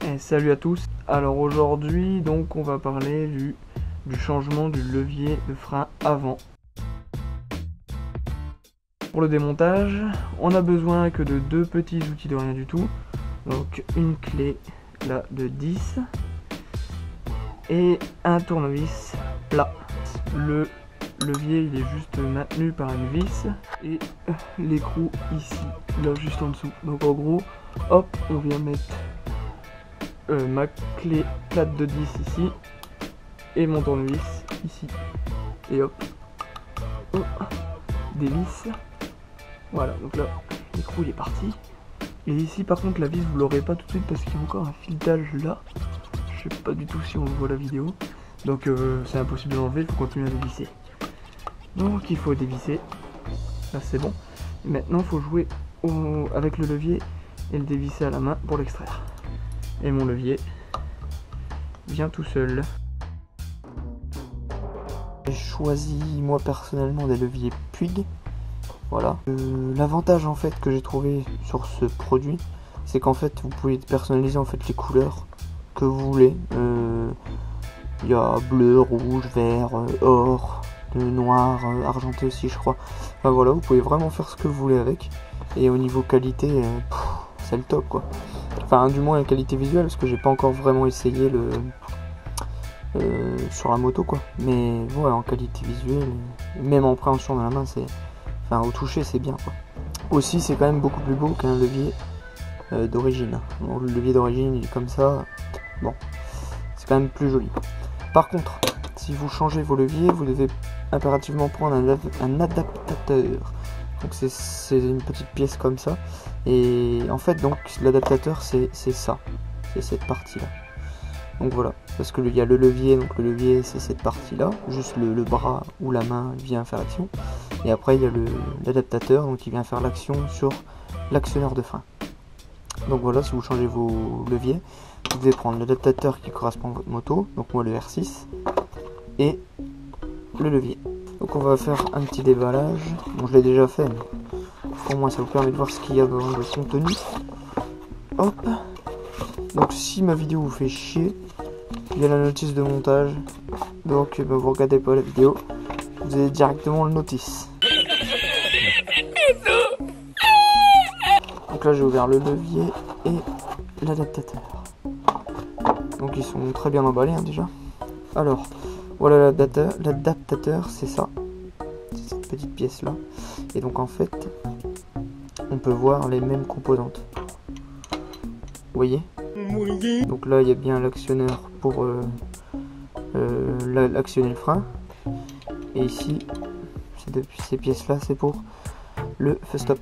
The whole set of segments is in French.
Et salut à tous. Alors aujourd'hui donc on va parler du changement du levier de frein avant. Pour le démontage, on a besoin que de deux petits outils de rien du tout. Donc une clé là de 10 et un tournevis plat. Le levier il est juste maintenu par une vis et l'écrou ici, là juste en dessous. Donc en gros, hop, on vient mettre ma clé plate de 10 ici et mon tournevis ici et hop, on dévisse. Voilà, donc là l'écrou il est parti. Et ici par contre la vis vous l'aurez pas tout de suite parce qu'il y a encore un filetage là. Je sais pas du tout si on voit la vidéo, donc c'est impossible de l'enlever, il faut continuer à dévisser. Donc il faut dévisser, là c'est bon. Et maintenant il faut jouer avec le levier et le dévisser à la main pour l'extraire. Et mon levier vient tout seul. J'ai choisi moi personnellement des leviers Puig. Voilà. L'avantage en fait que j'ai trouvé sur ce produit, c'est qu'en fait vous pouvez personnaliser en fait les couleurs que vous voulez. Il y a bleu, rouge, vert, or, noir, argenté aussi je crois. Enfin voilà, vous pouvez vraiment faire ce que vous voulez avec. Et au niveau qualité, c'est le top quoi. Enfin du moins la qualité visuelle, parce que j'ai pas encore vraiment essayé sur la moto quoi. Mais ouais, en qualité visuelle, même en préhension dans la main, c'est, enfin au toucher c'est bien quoi. Aussi c'est quand même beaucoup plus beau qu'un levier d'origine. Bon, le levier d'origine il est comme ça, bon, c'est quand même plus joli. Par contre, si vous changez vos leviers, vous devez impérativement prendre un adaptateur. Donc c'est une petite pièce comme ça. Et en fait donc l'adaptateur c'est ça, c'est cette partie là. Donc voilà, parce que il y a le levier, donc le levier c'est cette partie là, juste le bras ou la main vient faire l'action. Et après il y a l'adaptateur, donc il vient faire l'action sur l'actionneur de frein. Donc voilà, si vous changez vos leviers, vous devez prendre l'adaptateur qui correspond à votre moto, donc moi le R6, et le levier. Donc on va faire un petit déballage. Bon, je l'ai déjà fait, mais pour moi ça vous permet de voir ce qu'il y a dans le contenu. Hop. Donc si ma vidéo vous fait chier, il y a la notice de montage. Donc vous regardez pas la vidéo, vous avez directement le notice. Donc là j'ai ouvert le levier et l'adaptateur. Donc ils sont très bien emballés hein, déjà. Alors voilà l'adaptateur, c'est ça, c'est cette petite pièce là. Et donc en fait on peut voir les mêmes composantes, vous voyez. Donc là il y a bien l'actionneur pour actionner le frein, et ici ces pièces là c'est pour le feu stop.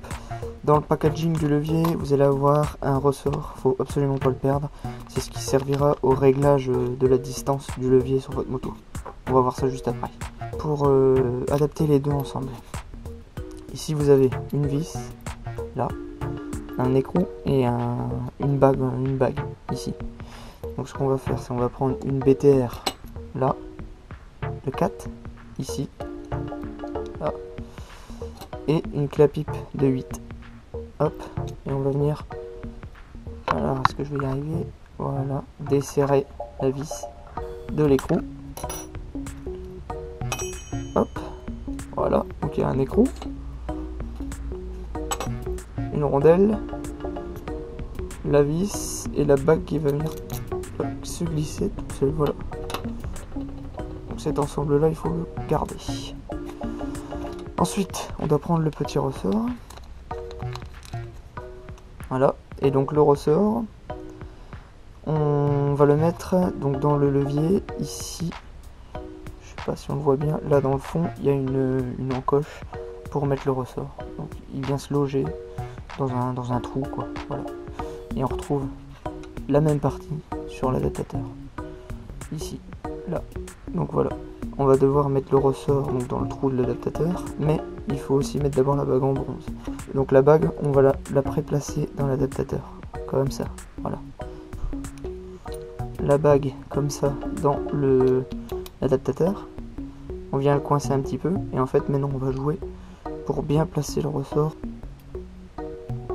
Dans le packaging du levier vous allez avoir un ressort, faut absolument pas le perdre, c'est ce qui servira au réglage de la distance du levier sur votre moto. On va voir ça juste après. Pour adapter les deux ensemble, ici vous avez une vis là, un écrou et une bague ici. Donc ce qu'on va faire, c'est on va prendre une BTR là, le 4 ici, là, et une clé à pipe de 8. Hop, et on va venir, alors est-ce que je vais y arriver, voilà, desserrer la vis de l'écrou. Hop, voilà, donc il y a un écrou, une rondelle, la vis et la bague qui va venir se glisser toute seule, voilà. Donc cet ensemble là il faut le garder. Ensuite on doit prendre le petit ressort, voilà, et donc le ressort on va le mettre donc dans le levier ici. Je sais pas si on le voit bien, là dans le fond il y a une encoche pour mettre le ressort, donc il vient se loger dans un trou quoi, voilà. Et on retrouve la même partie sur l'adaptateur ici, là. Donc voilà, on va devoir mettre le ressort donc dans le trou de l'adaptateur, mais il faut aussi mettre d'abord la bague en bronze. Donc la bague on va la préplacer dans l'adaptateur comme ça, voilà. La bague comme ça dans l'adaptateur, on vient le coincer un petit peu, et en fait maintenant on va jouer pour bien placer le ressort.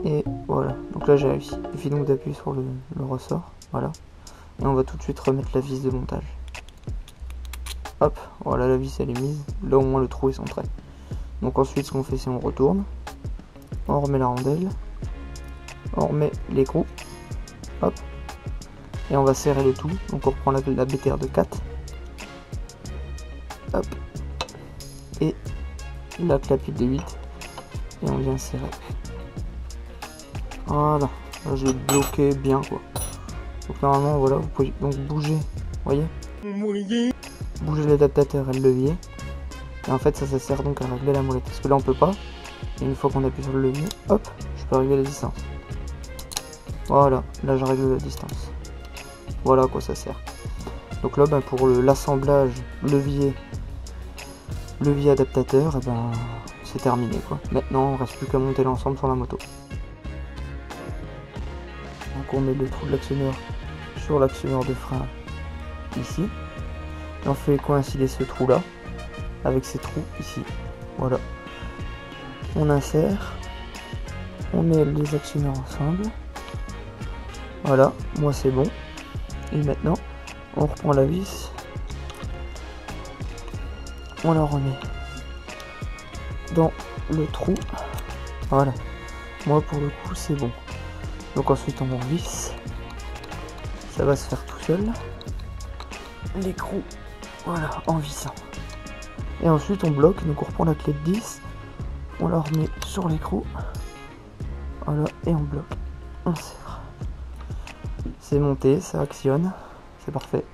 Et voilà, donc là j'ai réussi. Il suffit donc d'appuyer sur le ressort Voilà. Et on va tout de suite remettre la vis de montage. Hop, voilà, la vis elle est mise. Là au moins le trou est centré. Donc ensuite ce qu'on fait c'est on retourne. On remet la rondelle. On remet l'écrou. Hop. Et on va serrer le tout. Donc on reprend la BTR de 4. Hop. Et la clapette de 8. Et on vient serrer. Voilà. Là j'ai bloqué bien quoi. Donc normalement voilà, vous pouvez donc bouger. Vous voyez, bouger l'adaptateur et le levier. Et en fait ça sert donc à régler la molette. Parce que là on peut pas. Et une fois qu'on appuie sur le levier, hop, je peux régler la distance. Voilà, là je règle la distance. Voilà à quoi ça sert. Donc là pour l'assemblage levier adaptateur, et c'est terminé quoi. Maintenant on reste plus qu'à monter l'ensemble sur la moto. Donc on met le trou de l'actionneur sur l'actionneur de frein ici. Et on fait coïncider ce trou là avec ces trous ici. Voilà. On insère. On met les actionneurs ensemble. Voilà, moi c'est bon. Et maintenant, on reprend la vis. On la remet dans le trou. Voilà. Moi pour le coup c'est bon. Donc ensuite on revisse. Ça va se faire tout seul. L'écrou, voilà, en vissant. Et ensuite on bloque, donc on reprend la clé de 10. On la remet sur l'écrou. Voilà, et on bloque. On serre. C'est monté, ça actionne. C'est parfait.